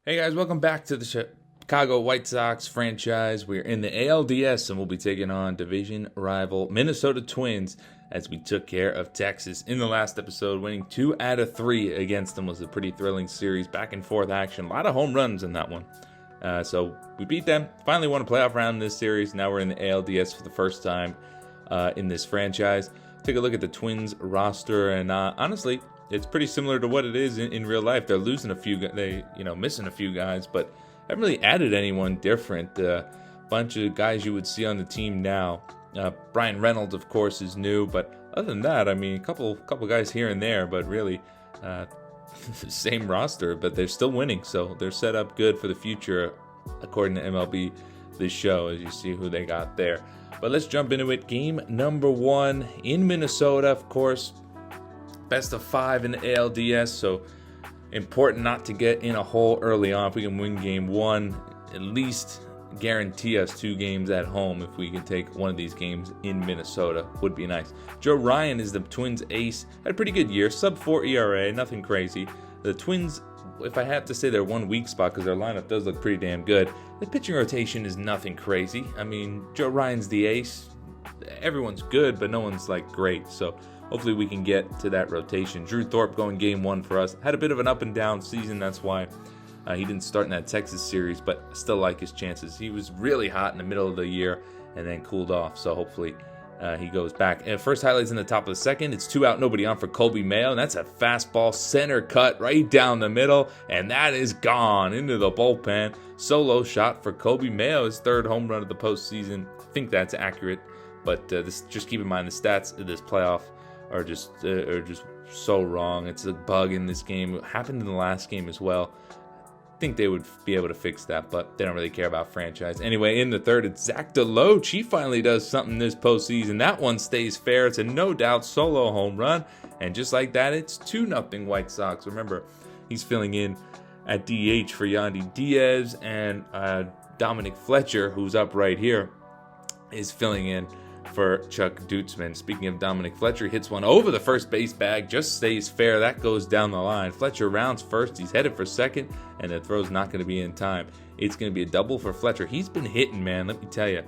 Hey guys, welcome back to the Chicago White Sox franchise. We're in the ALDS and we'll be taking on division rival Minnesota Twins as we took care of Texas in the last episode, winning 2 out of 3 against them. Was a pretty thrilling series, back and forth action, a lot of home runs in that one. So we beat them, finally won a playoff round in this series. Now we're in the ALDS for the first time in this franchise. Take a look at the Twins roster, and honestly, it's pretty similar to what it is in real life. They're losing a few, missing a few guys, but haven't really added anyone different. Bunch of guys you would see on the team now. Brian Reynolds, of course, is new, but other than that, I mean, a couple guys here and there, but really, same roster. But they're still winning, so they're set up good for the future, according to MLB. This show, as you see who they got there. But let's jump into it. Game number 1 in Minnesota, of course. Best of 5 in the ALDS, so important not to get in a hole early on. If we can win game 1, at least guarantee us 2 games at home. If we can take one of these games in Minnesota, would be nice. Joe Ryan is the Twins ace. Had a pretty good year, sub-4 ERA, nothing crazy. The Twins, if I have to say their one weak spot, because their lineup does look pretty damn good, the pitching rotation is nothing crazy. I mean, Joe Ryan's the ace. Everyone's good, but no one's like great, so hopefully we can get to that rotation. Drew Thorpe going game 1 for us. Had a bit of an up and down season. That's why he didn't start in that Texas series, but still like his chances. He was really hot in the middle of the year and then cooled off. So hopefully he goes back. And first highlights in the top of the second. It's 2 out, nobody on for Colby Mayo. And that's a fastball center cut right down the middle. And that is gone into the bullpen. Solo shot for Colby Mayo, his 3rd home run of the postseason. I think that's accurate. But just keep in mind the stats of this playoff are just so wrong. It's a bug in this game. It happened in the last game as well. I think they would be able to fix that, but they don't really care about franchise. Anyway, in the 3rd, it's Zach DeLoach. He finally does something this postseason. That one stays fair. It's a no-doubt solo home run. And just like that, it's 2-0 White Sox. Remember, he's filling in at DH for Yandy Diaz, and Dominic Fletcher, who's up right here, is filling in for Chuck Dutzman. Speaking of Dominic Fletcher, hits one over the first base bag, just stays fair. That goes down the line. Fletcher rounds first. He's headed for second, and the throw's not going to be in time. It's going to be a double for Fletcher. He's been hitting, man, let me tell you.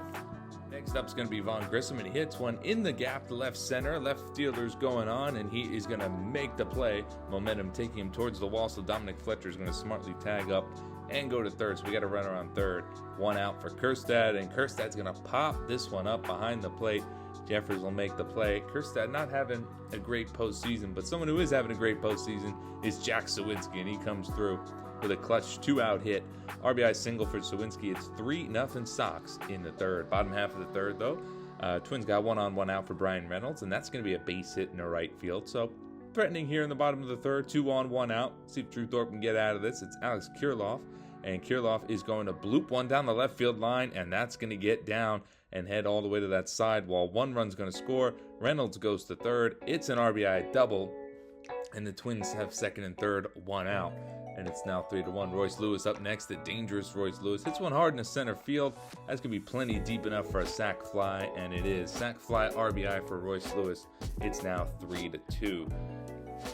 Next up is going to be Vaughn Grissom, and he hits one in the gap to left center. Left fielder's going on, and he is going to make the play. Momentum taking him towards the wall, so Dominic Fletcher is going to smartly tag up and go to 3rd. So we got a runner on 3rd. 1 out for Kjerstad, and Kjerstad's going to pop this one up behind the plate. Jeffers will make the play. Kjerstad not having a great postseason, but someone who is having a great postseason is Jack Sawinski, and he comes through with a clutch 2-out hit. RBI single for Sawinski. It's 3-0 Sox in the 3rd. Bottom half of the 3rd, though. Twins got 1 on, 1 out for Brian Reynolds, and that's going to be a base hit in the right field. So threatening here in the bottom of the 3rd. 2 on, 1 out. See if Drew Thorpe can get out of this. It's Alex Kirilloff. And Kirilloff is going to bloop one down the left field line, and that's going to get down and head all the way to that side while 1 run's going to score. Reynolds goes to 3rd. It's an RBI double, and the Twins have 2nd and 3rd, 1 out. And it's now 3-1. Royce Lewis up next. The dangerous Royce Lewis hits one hard in the center field. That's going to be plenty deep enough for a sac fly, and it is. Sac fly RBI for Royce Lewis. It's now 3-2.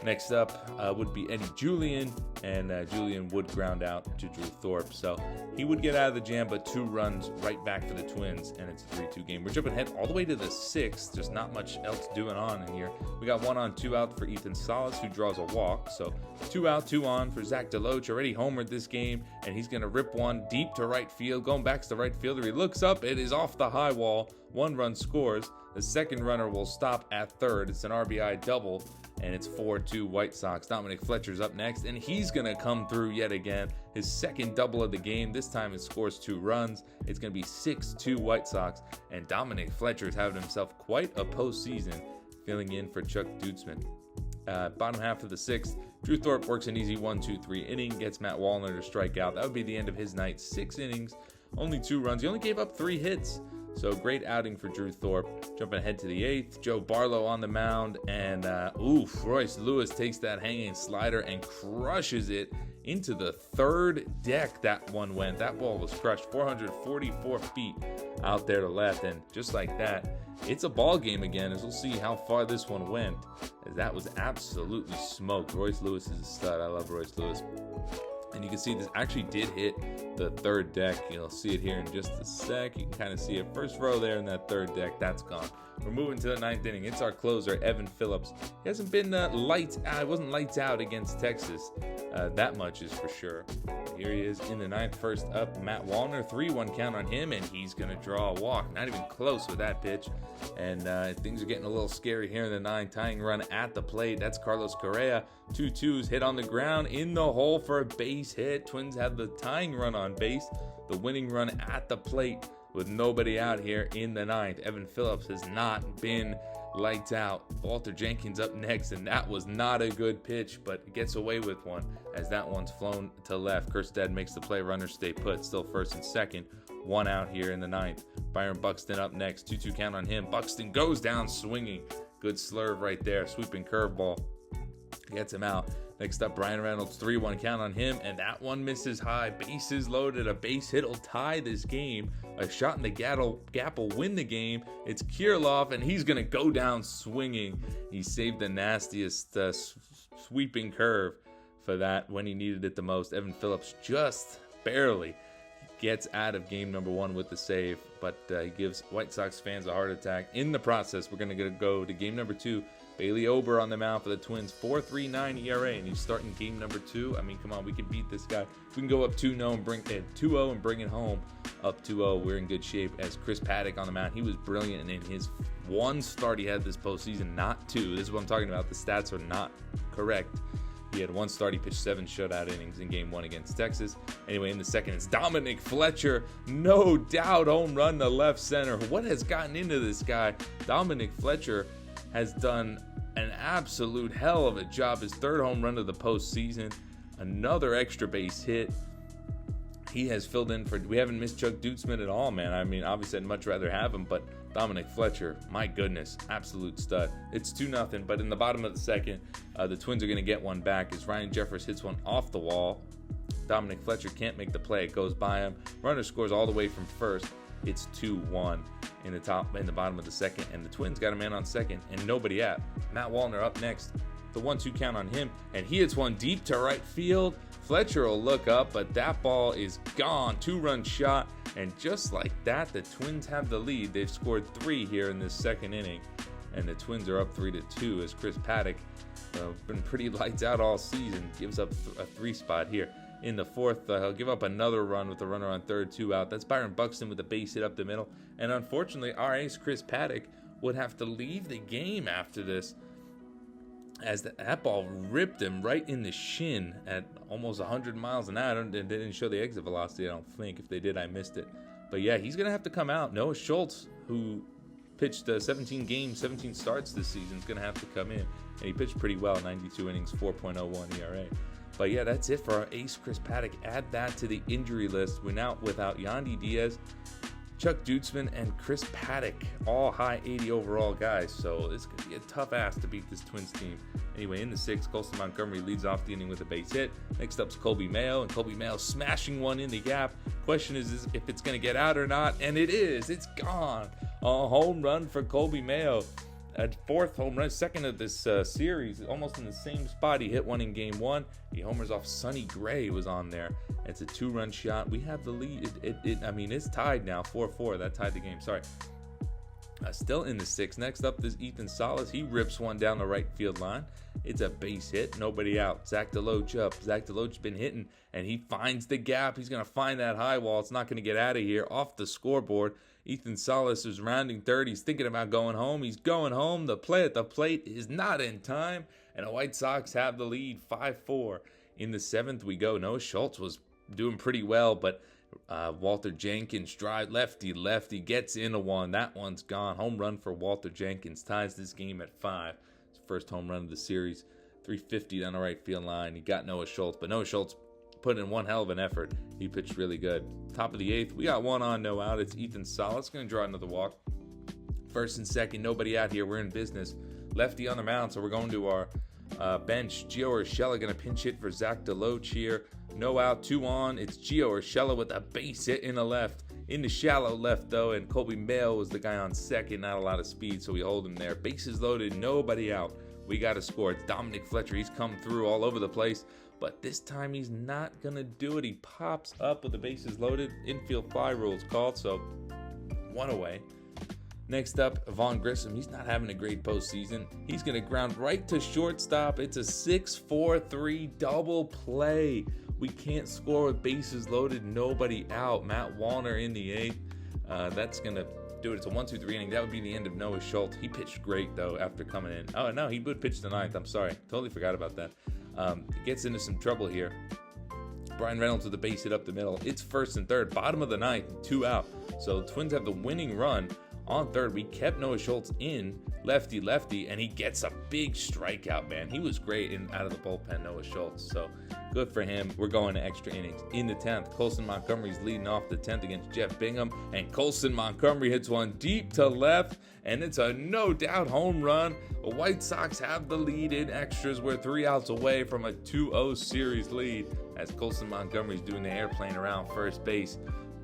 Next up would be Eddie Julian, and Julian would ground out to Drew Thorpe. So he would get out of the jam, but 2 runs right back for the Twins, and it's a 3-2 game. We're jumping ahead all the way to the 6th. Just not much else doing on in here. We got 1 on, 2 out for Ethan Salas, who draws a walk. So 2 out, 2 on for Zach DeLoach. Already homered this game, and he's going to rip one deep to right field. Going back to the right fielder. He looks up. It is off the high wall. 1 run scores. The second runner will stop at 3rd. It's an RBI double, and it's 4-2 White Sox. Dominic Fletcher's up next, and he's going to come through yet again. His 2nd double of the game. This time it scores 2 runs. It's going to be 6-2 White Sox, and Dominic Fletcher's having himself quite a postseason, filling in for Chuck Dutzman. Bottom half of the 6th, Drew Thorpe works an easy 1-2-3 inning, gets Matt Wallner to strike out. That would be the end of his night. 6 innings, only 2 runs. He only gave up 3 hits. So great outing for Drew Thorpe. Jumping ahead to the 8th, Joe Barlow on the mound, and Royce Lewis takes that hanging slider and crushes it into the 3rd deck. That one went. That ball was crushed 444 feet out there to left, and just like that, it's a ball game again, as we'll see how far this one went, as that was absolutely smoked. Royce Lewis is a stud. I love Royce Lewis. And you can see this actually did hit the third deck. You'll see it here in just a sec. You can kind of see it first row there in that third deck. That's gone. We're moving to the ninth inning. It's our closer, Evan Phillips. He hasn't been lights out. It wasn't lights out against Texas. That much is for sure. Here he is in the ninth. First up, Matt Wallner. 3-1 count on him, and he's going to draw a walk. Not even close with that pitch. And things are getting a little scary here in the ninth. Tying run at the plate. That's Carlos Correa. 2-2s hit on the ground in the hole for a base hit. Twins have the tying run on base. The winning run at the plate with nobody out here in the ninth. Evan Phillips has not been lights out. Walter Jenkins up next, and that was not a good pitch, but gets away with one as that one's flown to left. Kerstad makes the play. Runners stay put. Still first and second. One out here in the ninth. Byron Buxton up next. 2-2 count on him. Buxton goes down swinging. Good slurve right there. Sweeping curveball. Gets him out. Next up, Brian Reynolds, 3-1 count on him, and that one misses high. Bases loaded. A base hit will tie this game. A shot in the gap will win the game. It's Kirilloff, and he's going to go down swinging. He saved the nastiest sweeping curve for that when he needed it the most. Evan Phillips just barely gets out of game number one with the save, but he gives White Sox fans a heart attack. In the process, we're going to go to game number two. Bailey Ober on the mound for the Twins, 4.39 ERA, and he's starting game number two. I mean, come on, we can beat this guy. We can go up 2-0 and bring it home. Up 2-0, we're in good shape. As Chris Paddock on the mound, he was brilliant, and in his one start he had this postseason, not two. This is what I'm talking about. The stats are not correct. He had one start. He pitched 7 shutout innings in game one against Texas. Anyway, in the second, it's Dominic Fletcher. No doubt home run to left center. What has gotten into this guy? Dominic Fletcher has done an absolute hell of a job. His third home run of the postseason. Another extra base hit. He has filled in for, we haven't missed Chuck Dutzman at all, man. I mean, obviously I'd much rather have him, but Dominic Fletcher, my goodness, absolute stud. It's 2-0, but in the bottom of the second, the Twins are going to get one back as Ryan Jeffers hits one off the wall. Dominic Fletcher can't make the play. It goes by him. Runner scores all the way from first. It's 2-1 in the bottom of the second, and the Twins got a man on second and nobody out. Matt Wallner up next. The 1-2 count on him, and he hits one deep to right field. Fletcher will look up, but that ball is gone. 2-run shot, and just like that, the Twins have the lead. They've scored 3 here in this second inning, and the Twins are up 3-2 as Chris Paddock, been pretty lights out all season, gives up a 3 spot here. In the fourth, he'll give up another run with a runner on third, 2 out. That's Byron Buxton with a base hit up the middle, and unfortunately, our ace Chris Paddock would have to leave the game after this, as that ball ripped him right in the shin at almost 100 miles an hour. They didn't show the exit velocity, I don't think. If they did, I missed it. But yeah, he's going to have to come out. Noah Schultz, who pitched 17 games, 17 starts this season, is going to have to come in. And he pitched pretty well, 92 innings, 4.01 ERA. But yeah, that's it for our ace, Chris Paddock. Add that to the injury list. We're now without Yandy Diaz, Chuck Dutzman, and Chris Paddock, all high 80 overall guys. So it's going to be a tough ask to beat this Twins team. Anyway, in the sixth, Colson Montgomery leads off the inning with a base hit. Next up's Colby Mayo, and Colby Mayo smashing one in the gap. Question is if it's going to get out or not, and it is. It's gone. A home run for Colby Mayo. A fourth home run, second of this series, almost in the same spot. He hit one in game one. He homers off Sonny Gray, was on there. It's a 2-run shot. We have the lead. It's tied now, 4-4. That tied the game. Sorry. Still in the sixth. Next up is Ethan Salas. He rips one down the right field line. It's a base hit. Nobody out. Zach DeLoach up. Zach DeLoach's been hitting, and he finds the gap. He's going to find that high wall. It's not going to get out of here. Off the scoreboard. Ethan Salas is rounding third. He's thinking about going home. He's going home. The play at the plate is not in time, and the White Sox have the lead, 5-4. In the seventh we go. Noah Schultz was doing pretty well, but Walter Jenkins drive lefty gets into one. That one's gone. Home run for Walter Jenkins ties this game at 5. His first home run of the series. 350 down the right field line. He got Noah Schultz, but Noah Schultz put in one hell of an effort. He pitched really good. Top of the eighth, we got one on, no out. It's Ethan Salas going to draw another walk. First and second, nobody out here. We're in business. Lefty on the mound, so we're going to our bench. Gio Urshela going to pinch hit for Zach DeLoach here. No out, 2 on. It's Gio Urshela with a base hit in the left. In the shallow left, though, and Colby Mayo was the guy on second. Not a lot of speed, so we hold him there. Bases loaded, nobody out. we got to score. It's Dominic Fletcher. He's come through all over the place, but this time he's not going to do it. He pops up with the bases loaded. Infield fly rules called, so 1 away. Next up, Vaughn Grissom. He's not having a great postseason. He's going to ground right to shortstop. It's a 6-4-3 double play. We can't score with bases loaded, nobody out. Matt Wallner in the 8th. That's going to do it. It's a 1-2-3 inning. That would be the end of Noah Schultz. He pitched great, though, after coming in. Oh, no, he would pitch the 9th. I'm sorry. Totally forgot about that. He gets into some trouble here. Brian Reynolds with the base hit up the middle. It's 1st and 3rd. Bottom of the 9th, 2 out. So Twins have the winning run. On 3rd, we kept Noah Schultz in, lefty, and he gets a big strikeout, man. He was great out of the bullpen, Noah Schultz. So good for him. We're going to extra innings. In the 10th, Colson Montgomery's leading off the 10th against Jeff Bingham, and Colson Montgomery hits one deep to left, and it's a no-doubt home run. The White Sox have the lead in extras. We're 3 outs away from a 2-0 series lead as Colson Montgomery's doing the airplane around first base.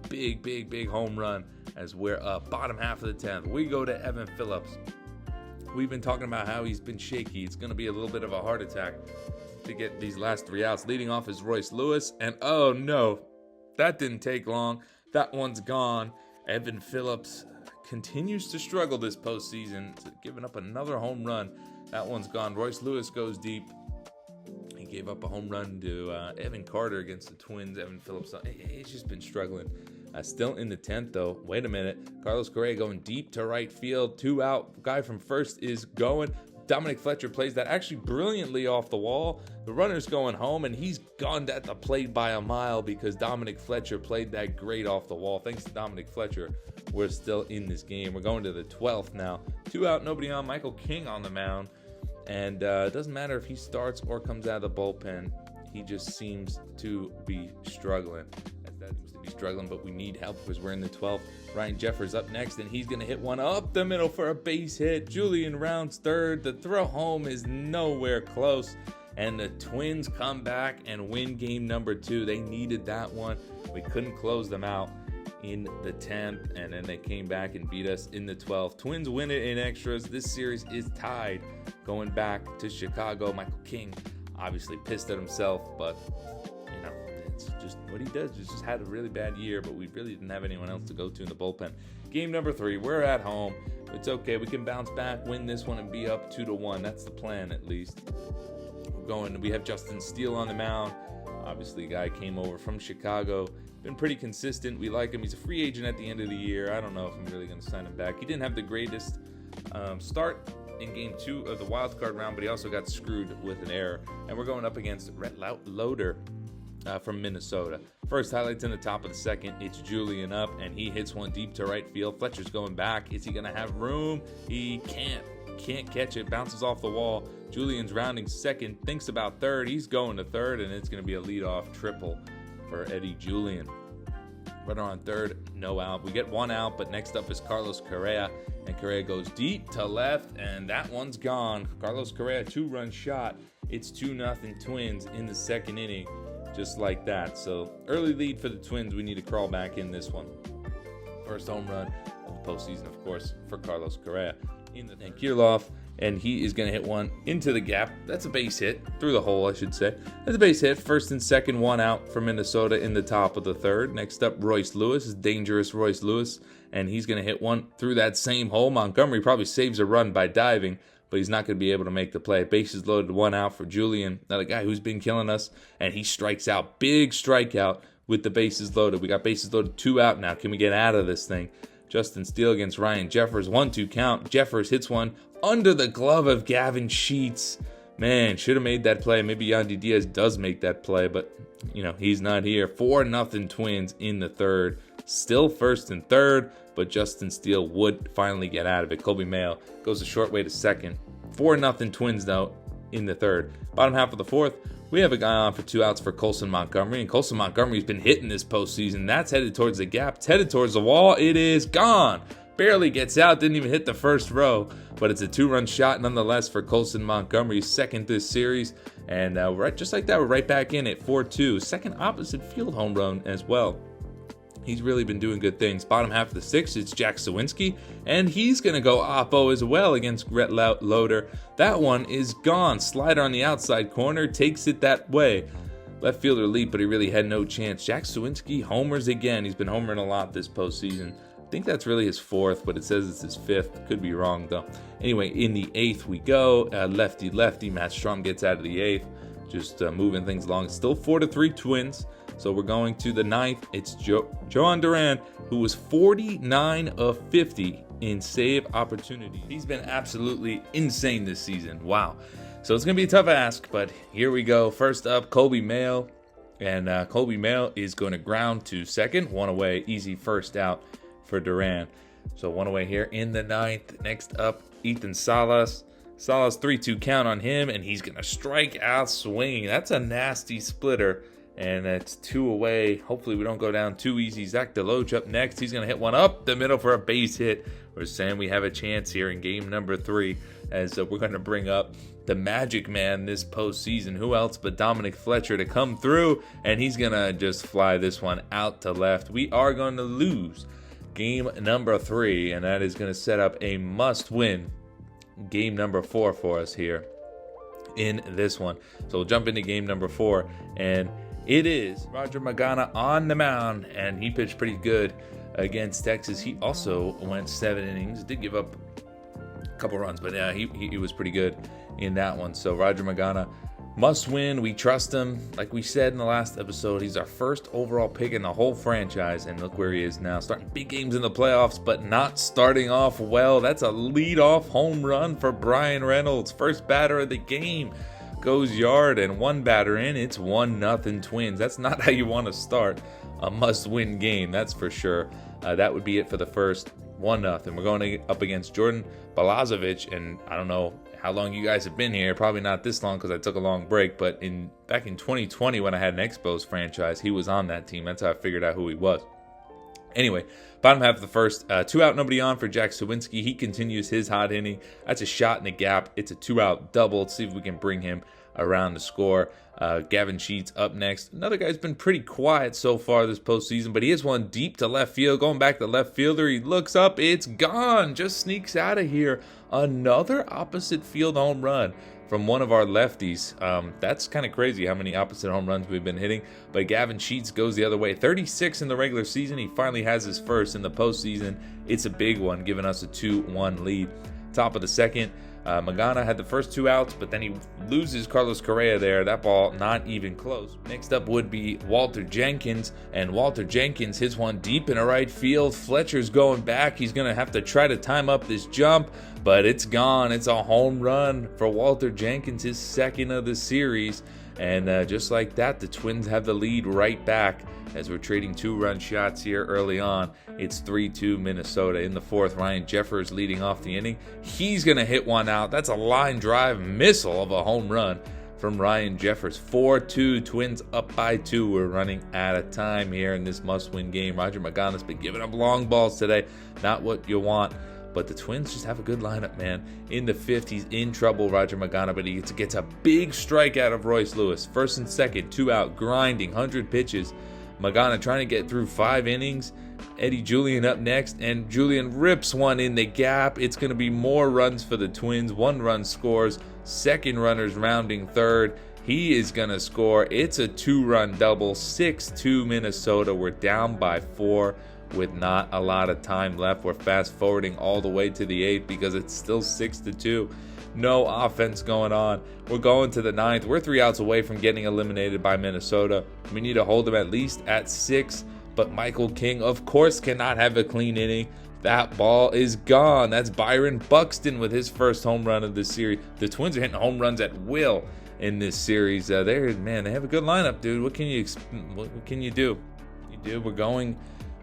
Big home run as we're up. Bottom half of the 10th, we go to Evan Phillips. We've been talking about how he's been shaky. It's going to be a little bit of a heart attack to get these last 3 outs. Leading off is Royce Lewis, and oh no, that didn't take long. That one's gone. Evan Phillips continues to struggle this postseason, giving up another home run. That one's gone. Royce Lewis goes deep. He gave up a home run to Evan Carter against the Twins. Evan Phillips, he's just been struggling. Still in the 10th, though. Wait a minute. Carlos Correa going deep to right field. 2 out. Guy from first is going. Dominic Fletcher plays that actually brilliantly off the wall. The runner's going home, and he's gunned at the plate by a mile because Dominic Fletcher played that great off the wall. Thanks to Dominic Fletcher, we're still in this game. We're going to the 12th now. 2 out, nobody on. Michael King on the mound. And it doesn't matter if he starts or comes out of the bullpen. He just seems to be struggling. But we need help because we're in the 12th. Ryan Jeffers up next, and he's going to hit one up the middle for a base hit. Julian rounds 3rd. The throw home is nowhere close, and the Twins come back and win game number 2. They needed that one. We couldn't close them out in the 10th, and then they came back and beat us in the 12th. Twins win it in extras. This series is tied going back to Chicago. Michael King obviously pissed at himself, but it's just what he does. He's just had a really bad year, but we really didn't have anyone else to go to in the bullpen. Game number 3, we're at home. It's okay. We can bounce back, win this one, and be up 2-1. That's the plan, at least. We have Justin Steele on the mound. Obviously, a guy came over from Chicago. Been pretty consistent. We like him. He's a free agent at the end of the year. I don't know if I'm really going to sign him back. He didn't have the greatest start in game 2 of the wild card round, but he also got screwed with an error. And we're going up against Rhett Loader from Minnesota. First highlights in the top of the 2nd. It's Julian up, and he hits one deep to right field. Fletcher's going back. Is he going to have room? He can't catch it. Bounces off the wall. Julian's rounding 2nd. Thinks about 3rd. He's going to 3rd, and it's going to be a leadoff triple for Eddie Julian. Runner on 3rd, no out. We get 1 out, but next up is Carlos Correa, and Correa goes deep to left, and that one's gone. Carlos Correa, 2-run shot. It's 2-0 Twins in the 2nd inning. Just like that. So early lead for the Twins. We need to crawl back in this one. First home run of the postseason, of course, for Carlos Correa. And Kirilloff, and he is going to hit one into the gap. That's a base hit. Through the hole, I should say. That's a base hit. 1st and 2nd, 1 out for Minnesota in the top of the 3rd. Next up, Royce Lewis. Dangerous Royce Lewis. And he's going to hit one through that same hole. Montgomery probably saves a run by diving, but he's not going to be able to make the play. Bases loaded, 1 out for Julian, another guy who's been killing us, and he strikes out. Big strikeout with the bases loaded. We got bases loaded, 2 out now. Can we get out of this thing? Justin Steele against Ryan Jeffers, 1-2 count. Jeffers hits one under the glove of Gavin Sheets. Man, should have made that play. Maybe Yandy Diaz does make that play, but he's not here. 4-0 Twins in the 3rd. Still 1st and 3rd, but Justin Steele would finally get out of it. Colby Mayo goes a short way to 2nd. 4-0 Twins, though, in the 3rd. Bottom half of the 4th, we have a guy on for 2 outs for Colson Montgomery, and Colson Montgomery's been hitting this postseason. That's headed towards the gap. It's headed towards the wall. It is gone. Barely gets out. Didn't even hit the first row, but it's a 2-run shot nonetheless for Colson Montgomery, 2nd this series. And just like that, we're right back in it, 4-2. 2nd opposite field home run as well. He's really been doing good things. Bottom half of the sixth, it's Jack Suwinski, and he's going to go oppo as well against Rhett Loader. That one is gone. Slider on the outside corner, takes it that way. Left fielder leap, but he really had no chance. Jack Suwinski homers again. He's been homering a lot this postseason. I think that's really his fourth, but it says it's his fifth. Could be wrong, though. Anyway, in the eighth we go. Lefty. Matt Strom gets out of the eighth. Just moving things along. It's still 4-3 Twins. So we're going to the ninth. It's Joan Duran, who was 49 of 50 in save opportunity. He's been absolutely insane this season. Wow. So it's going to be a tough ask, but here we go. First up, Colby Mail. And Colby Mail is going to ground to second. One away. Easy first out for Duran. So one away here in the ninth. Next up, Ethan Salas. Salas 3-2 count on him, and he's going to strike out swinging. That's a nasty splitter. And that's two away. Hopefully we don't go down too easy. Zach Deloach up next. He's going to hit one up the middle for a base hit. We're saying we have a chance here in game number 3 as we're going to bring up the Magic Man this postseason. Who else but Dominic Fletcher to come through, and he's going to just fly this one out to left. We are going to lose game number 3, and that is going to set up a must-win game number 4 for us here in this one. So we'll jump into game number 4, and it is Roger Magana on the mound, and he pitched pretty good against Texas. He also went 7 innings, did give up a couple runs, but yeah, he was pretty good in that one. So Roger Magana must win. We trust him. Like we said in the last episode, he's our first overall pick in the whole franchise, and look where he is now, starting big games in the playoffs, but not starting off well. That's a leadoff home run for Brian Reynolds, first batter of the game. Goes yard, and one batter in, it's 1-0 Twins. That's not how you want to start a must-win game, that's for sure. That would be it for the first 1-0. We're going up against Jordan Balazovic, and I don't know how long you guys have been here. Probably not this long because I took a long break, but back in 2020 when I had an Expos franchise, he was on that team. That's how I figured out who he was. Anyway, bottom half of the first, 2 out, nobody on for Jack Suwinski. He continues his hot inning. That's a shot in the gap. It's a 2-out double. Let's see if we can bring him around the score. Gavin Sheets up next. Another guy's been pretty quiet so far this postseason, but he has one deep to left field. Going back to left fielder, he looks up. It's gone. Just sneaks out of here. Another opposite field home run from one of our lefties. That's kind of crazy how many opposite home runs we've been hitting. But Gavin Sheets goes the other way. 36 in the regular season. He finally has his first in the postseason. It's a big one, giving us a 2-1 lead. Top of the second, Magana had the first 2 outs, but then he loses Carlos Correa there. That ball not even close. Next up would be Walter Jenkins, and Walter Jenkins hits one deep in a right field. Fletcher's going back. He's going to have to try to time up this jump, but it's gone. It's a home run for Walter Jenkins, his second of the series. And just like that, the Twins have the lead right back as we're trading 2-run shots here early on. It's 3-2 Minnesota. In the fourth, Ryan Jeffers leading off the inning. He's going to hit one out. That's a line drive missile of a home run from Ryan Jeffers. 4-2, Twins up by 2. We're running out of time here in this must-win game. Roger Magana's been giving up long balls today. Not what you want. But the Twins just have a good lineup, man. In the fifth, he's in trouble, Roger Magana, but he gets a big strike out of Royce Lewis. First and second, 2 out, grinding, 100 pitches. Magana trying to get through 5 innings. Eddie Julian up next, and Julian rips one in the gap. It's going to be more runs for the Twins. 1 run scores. Second runner's rounding third. He is going to score. It's a 2-run double. 6-2 Minnesota. We're down by 4. With not a lot of time left. We're fast forwarding all the way to the 8th because it's still 6-2. No offense going on. We're going to the 9th. We're 3 outs away from getting eliminated by Minnesota. We need to hold them at least at 6. But Michael King, of course, cannot have a clean inning. That ball is gone. That's Byron Buxton with his first home run of this series. The Twins are hitting home runs at will in this series. They have a good lineup, dude. What can you do? We're going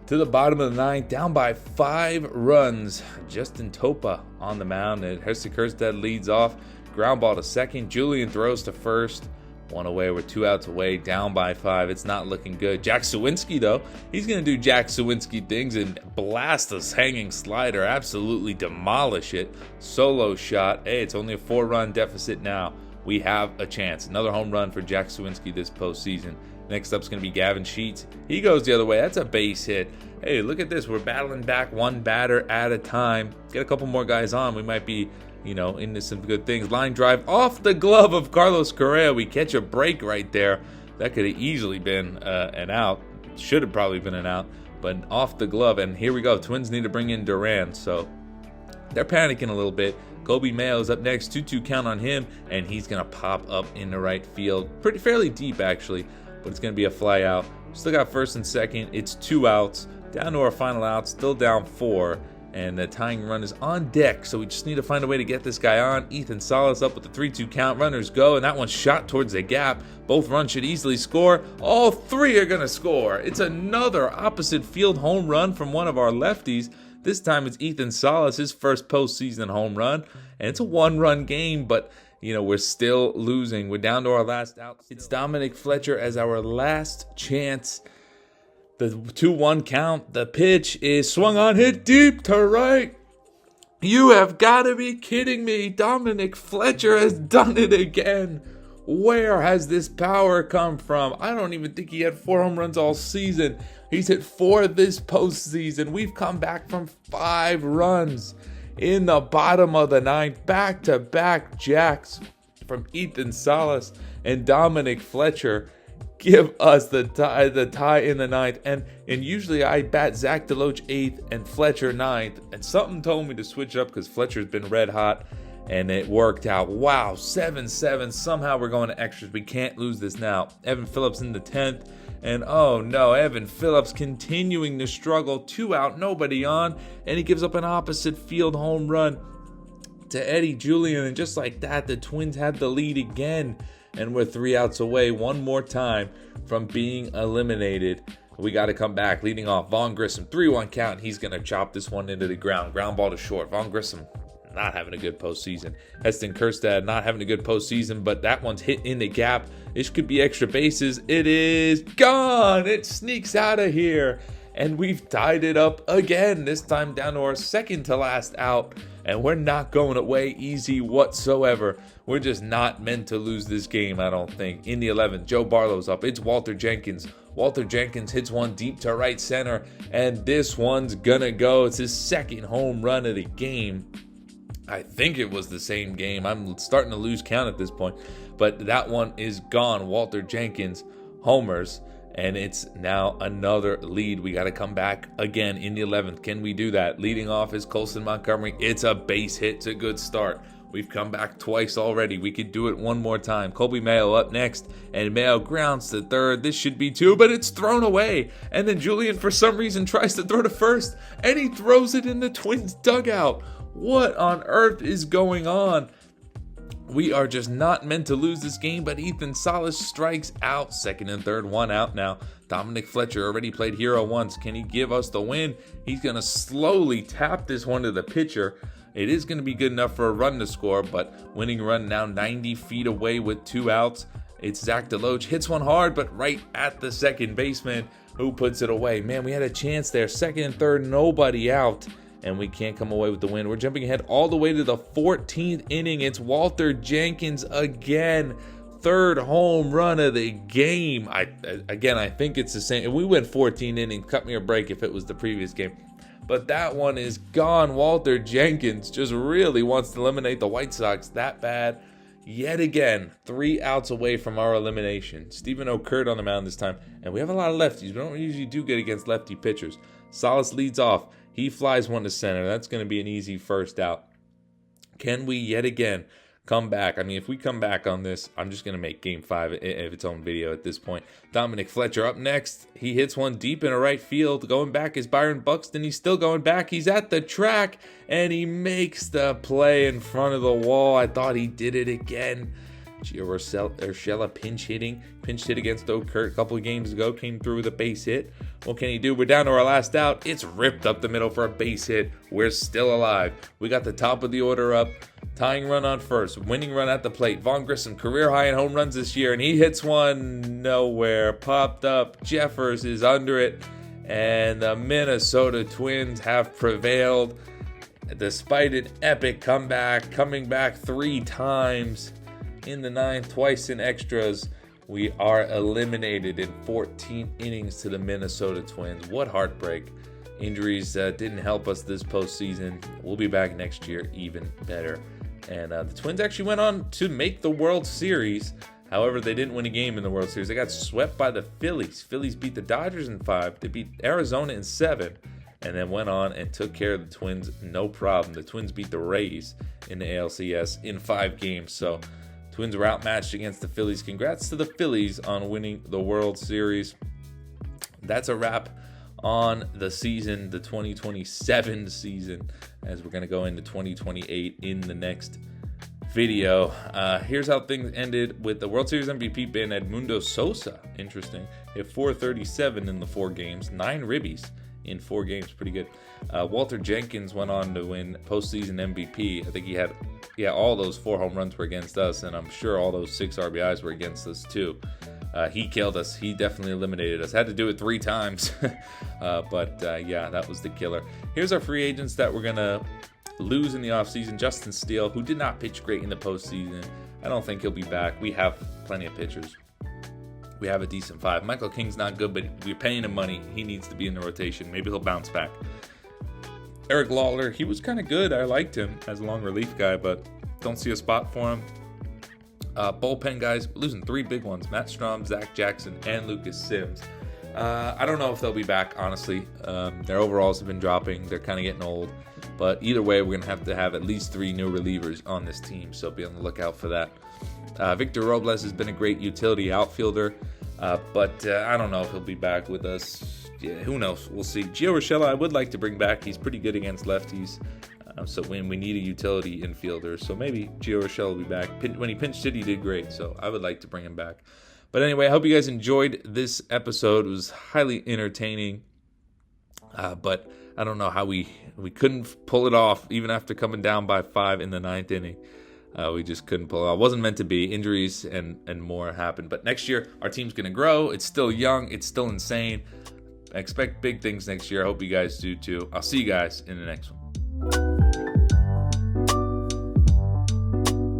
to the bottom of the 9th, down by 5 runs. Justin Topa on the mound, and Heston Kjerstad leads off. Ground ball to second. Julian throws to first. 1 away. We're 2 outs away, down by 5. It's not looking good. Jack Suwinski, though, he's going to do Jack Suwinski things and blast this hanging slider. Absolutely demolish it. Solo shot. Hey, it's only a 4-run deficit now. We have a chance. Another home run for Jack Suwinski this postseason. Next up's going to be Gavin Sheets. He goes the other way. That's a base hit. Hey, look at this. We're battling back one batter at a time. Get a couple more guys on. We might be, into some good things. Line drive off the glove of Carlos Correa. We catch a break right there. That could have easily been an out. Should have probably been an out. But off the glove. And here we go. Twins need to bring in Duran. So they're panicking a little bit. Kobe Mayo's up next. 2-2 count on him. And he's going to pop up in the right field. Fairly deep, actually. But it's going to be a fly out. Still got first and second. It's 2 outs. Down to our final out. Still down 4. And the tying run is on deck. So we just need to find a way to get this guy on. Ethan Salas up with the 3-2 count. Runners go. And that one's shot towards the gap. Both runs should easily score. All 3 are going to score. It's another opposite field home run from one of our lefties. This time it's Ethan Salas, his first postseason home run. And it's a 1-run game, but we're still losing. We're down to our last out. It's Dominic Fletcher as our last chance. The 2-1 count. The pitch is swung on, hit deep to right. You have got to be kidding me. Dominic Fletcher has done it again. Where has this power come from? I don't even think he had 4 home runs all season. He's hit 4 this postseason. We've come back from 5 runs in the bottom of the 9th. Back-to-back jacks from Ethan Salas and Dominic Fletcher give us the tie in the 9th. And usually I bat Zach DeLoach 8th and Fletcher 9th. And something told me to switch up because Fletcher's been red hot. And it worked out. Wow, 7-7. Somehow we're going to extras. We can't lose this now. Evan Phillips in the 10th. And oh no, Evan Phillips continuing to struggle. 2 out, nobody on. And he gives up an opposite field home run to Eddie Julian. And just like that, the Twins had the lead again. And we're 3 outs away one more time from being eliminated. We got to come back. Leading off, Vaughn Grissom. 3-1 count. He's going to chop this one into the ground. Ground ball to short. Vaughn Grissom not having a good postseason. Heston Kjerstad not having a good postseason, but that one's hit in the gap. This could be extra bases. It is gone. It sneaks out of here. And we've tied it up again, this time down to our second to last out. And we're not going away easy whatsoever. We're just not meant to lose this game, I don't think. In the 11th, Joe Barlow's up. It's Walter Jenkins. Walter Jenkins hits one deep to right center. And this one's gonna go. It's his second home run of the game. I think it was the same game. I'm starting to lose count at this point. But that one is gone. Walter Jenkins homers. And it's now another lead. We got to come back again in the 11th. Can we do that? Leading off is Colson Montgomery. It's a base hit. It's a good start. We've come back twice already. We could do it one more time. Kobe Mayo up next. And Mayo grounds to third. This should be 2, but it's thrown away. And then Julian, for some reason, tries to throw to first. And he throws it in the Twins dugout. What on earth is going on? We are just not meant to lose this game, but Ethan Salas strikes out. Second and third, 1 out now. Dominic Fletcher already played hero once. Can he give us the win? He's going to slowly tap this one to the pitcher. It is going to be good enough for a run to score, but winning run now 90 feet away with 2 outs. It's Zach DeLoach. Hits one hard, but right at the second baseman who puts it away. Man, we had a chance there. Second and third, nobody out. And we can't come away with the win. We're jumping ahead all the way to the 14th inning. It's Walter Jenkins again. 3rd home run of the game. I think it's the same. If we went 14 innings, cut me a break if it was the previous game. But that one is gone. Walter Jenkins just really wants to eliminate the White Sox that bad. Yet again, 3 outs away from our elimination. Stephen O'Kurt on the mound this time. And we have a lot of lefties. We don't usually do good against lefty pitchers. Salas leads off. He flies one to center. That's going to be an easy first out. Can we yet again come back? I mean, if we come back on this, I'm just going to make Game 5 of its own video at this point. Dominic Fletcher up next. He hits one deep in a right field. Going back is Byron Buxton. He's still going back. He's at the track, and he makes the play in front of the wall. I thought he did it again. Gio Urshela pinch hit against O'Kurt a couple of games ago, came through with a base hit. What can he do? We're down to our last out. It's ripped up the middle for a base hit. We're still alive. We got the top of the order up. Tying run on first, winning run at the plate. Vaughn Grissom, career high in home runs this year, and he hits one nowhere. Popped up. Jeffers is under it, and the Minnesota Twins have prevailed despite an epic comeback, coming back 3 times in the 9th, twice in extras. We are eliminated in 14 innings to the Minnesota Twins. What heartbreak. Injuries didn't help us this postseason. We'll be back next year even better. And the Twins actually went on to make the World Series. However, they didn't win a game in the World Series. They got swept by the Phillies. Phillies beat the Dodgers in 5. They beat Arizona in 7. And then went on and took care of the Twins, no problem. The Twins beat the Rays in the ALCS in 5 games. So Twins were outmatched against the Phillies. Congrats to the Phillies on winning the World Series. That's a wrap on the season, the 2027 season, as we're going to go into 2028 in the next video. Here's how things ended with the World Series MVP being Edmundo Sosa. Interesting. He had 437 in the 4 games, 9 ribbies in 4 games. Pretty good. Walter Jenkins went on to win postseason MVP. I think he had all those 4 home runs were against us, and I'm sure all those 6 RBIs were against us too. He killed us. He definitely eliminated us. Had to do it 3 times. But that was the killer. Here's our free agents that we're going to lose in the offseason. Justin Steele, who did not pitch great in the postseason. I don't think he'll be back. We have plenty of pitchers. We have a decent 5. Michael King's not good, but we're paying him money. He needs to be in the rotation. Maybe he'll bounce back. Eric Lawler, he was kind of good. I liked him as a long relief guy, but don't see a spot for him. Bullpen guys, losing 3 big ones. Matt Strom, Zach Jackson, and Lucas Sims. I don't know if they'll be back, honestly. Their overalls have been dropping. They're kind of getting old. But either way, we're going to have at least 3 new relievers on this team, so be on the lookout for that. Victor Robles has been a great utility outfielder, but I don't know if he'll be back with us. Yeah, who knows? We'll see. Gio Urshela, I would like to bring back. He's pretty good against lefties. So when we need a utility infielder, so maybe Gio Urshela will be back. When he pinched hit, he did great, so I would like to bring him back. But anyway, I hope you guys enjoyed this episode. It was highly entertaining, but I don't know how we couldn't pull it off even after coming down by 5 in the 9th inning. We just couldn't pull it off. It wasn't meant to be. Injuries and more happened. But next year, our team's going to grow. It's still young. It's still insane. I expect big things next year. I hope you guys do too. I'll see you guys in the next one.